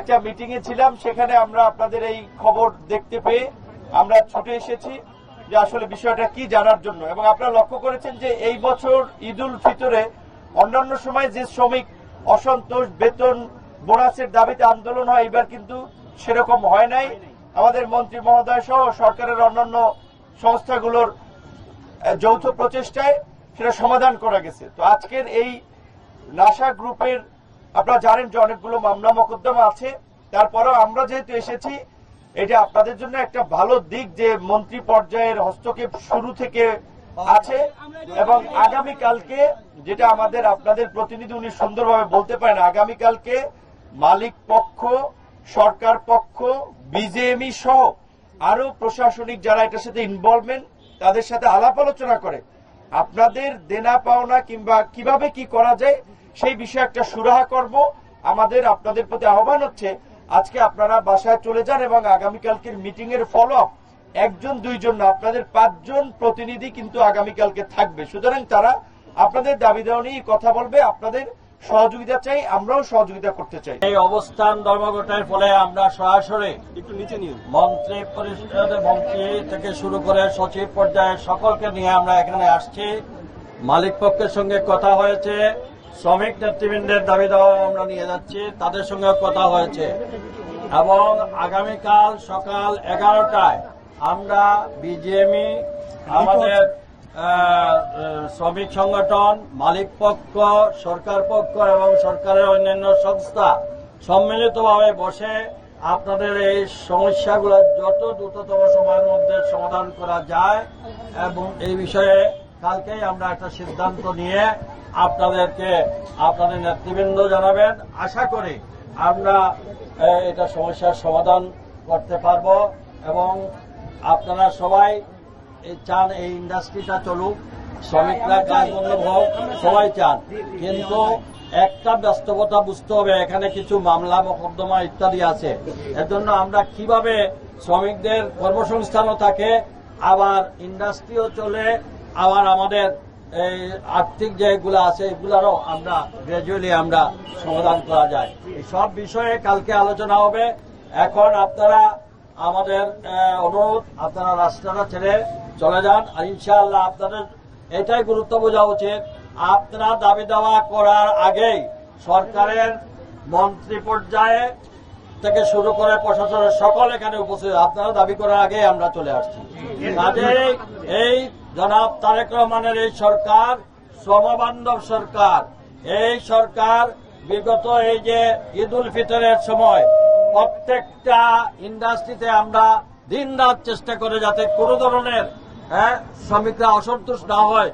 একটা মিটিং এ ছিলাম, সেখানে আমরা আপনাদের এই খবর দেখতে পেয়ে আমরা ছুটে এসেছি যে আসলে বিষয়টা কি জানার জন্য। এবং আপনারা লক্ষ্য করেছেন যে এই বছর ঈদ উল ফিতরে অন্যান্য সময় যে শ্রমিক অসন্তোষ, বেতন, বোনাসের দাবিতে আন্দোলন হয়, এবার কিন্তু সেরকম হয় নাই। আমাদের মন্ত্রী মহোদয় সহ সরকারের অন্যান্য সংস্থাগুলোর যৌথ প্রচেষ্টায় সেটা সমাধান করা গেছে। তো আজকের এই নাসা গ্রুপের আপনারা জানেন যে অনেকগুলো মামলা মোকদ্দমা আছে, তারপরেও আমরা যেহেতু এসেছি, এটা আপনাদের জন্য একটা ভালো দিক যে মন্ত্রী পর্যায়ের হস্তক্ষেপ শুরু থেকে আছে। এবং আগামীকালকে যেটা আমাদের আপনাদের প্রতিনিধি উনি সুন্দরভাবে বলতে পারেন, আগামীকালকে মালিক পক্ষ, সরকার পক্ষ, বিজেএমই সহ আরো প্রশাসনিক যারা এটার সাথে ইনভলভমেন্ট, তাদের সাথে আলাপ আলোচনা করে আপনাদের দেনা পাওনা কিংবা কিভাবে কি করা যায় সেই বিষয়ে একটা সুরাহা করব। আমাদের আপনাদের প্রতি আহ্বান হচ্ছে আজকে আপনারা বাসায় চলে যান এবং আগামীকালকের মিটিং এর ফলো আপ একজন দুইজন না, আপনাদের ৫ জন প্রতিনিধি কিন্তু আগামীকালকে থাকবে। সুতরাং তারা আপনাদের দাবি দেওয়া নিয়ে কথা বলবে, আপনাদের সহযোগিতা চাই, আমরাও সহযোগিতা করতে চাই। এই অবস্থান ধর্মঘটের ফলে আমরা সরাসরি একটু নিচে নিয়ে মন্ত্রী পরিষদের মন্ত্রী থেকে শুরু করে সচিব পর্যায়ে সকলকে নিয়ে আমরা এখানে আসছি। মালিক পক্ষের সঙ্গে কথা হয়েছে, শ্রমিক নেতৃবৃন্দের দাবি দেওয়া আমরা নিয়ে যাচ্ছি, তাদের সঙ্গে কথা হয়েছে। এবং আগামীকাল সকাল 11টায় আমরা বিজেএমই, আমাদের শ্রমিক সংগঠন, মালিক পক্ষ, সরকার পক্ষ এবং সরকারের অন্যান্য সংস্থা সম্মিলিতভাবে বসে আপনাদের এই সমস্যাগুলো যত দ্রুততম সময়ের মধ্যে সমাধান করা যায় এবং এই বিষয়ে কালকেই আমরা একটা সিদ্ধান্ত নিয়ে আপনাদেরকে আপনাদের নেতৃবৃন্দ জানাবেন। আশা করি আমরা এটা সমস্যার সমাধান করতে পারব এবং আপনারা সবাই চান এই ইন্ডাস্ট্রিটা চলুক, শ্রমিকরা কাজ বন্ধ হোক, সবাই চান। কিন্তু একটা বাস্তবতা বুঝতে হবে, এখানে কিছু মামলা মোকদ্দমা ইত্যাদি আছে। এর জন্য আমরা কিভাবে শ্রমিকদের কর্মসংস্থানও থাকে, আবার ইন্ডাস্ট্রিও চলে, আবার আমাদের এই আর্থিক যেগুলো আছে এগুলারও আমরা গ্র্যাজুয়ালি আমরা সমাধান করা যায়। এই সব বিষয়ে কালকে আলোচনা হবে। এখন আপনারা আমাদের অনুরোধ, আপনারা রাস্তাটা ছেড়ে চলে যান। আর ইনশাআল্লাহ আপনাদের এটাই গুরুত্ব বোঝা উচিত, আপনারা দাবি দাওয়া করার আগেই সরকারের মন্ত্রী পর্যায়ে থেকে শুরু করে প্রশাসনের সকল এখানে উপস্থিত, আপনারা দাবি করার আগেই আমরা চলে আসছি। কাজেই এই জনাব তারেক রহমানের এই সরকার শ্রমবান্ধব সরকার। এই সরকার বিগত এই যে ঈদ উল ফিতরের সময় প্রত্যেকটা ইন্ডাস্ট্রিতে আমরা দিন রাত চেষ্টা করে যাতে কোনো ধরনের শ্রমিকরা অসন্তুষ্ট না হয়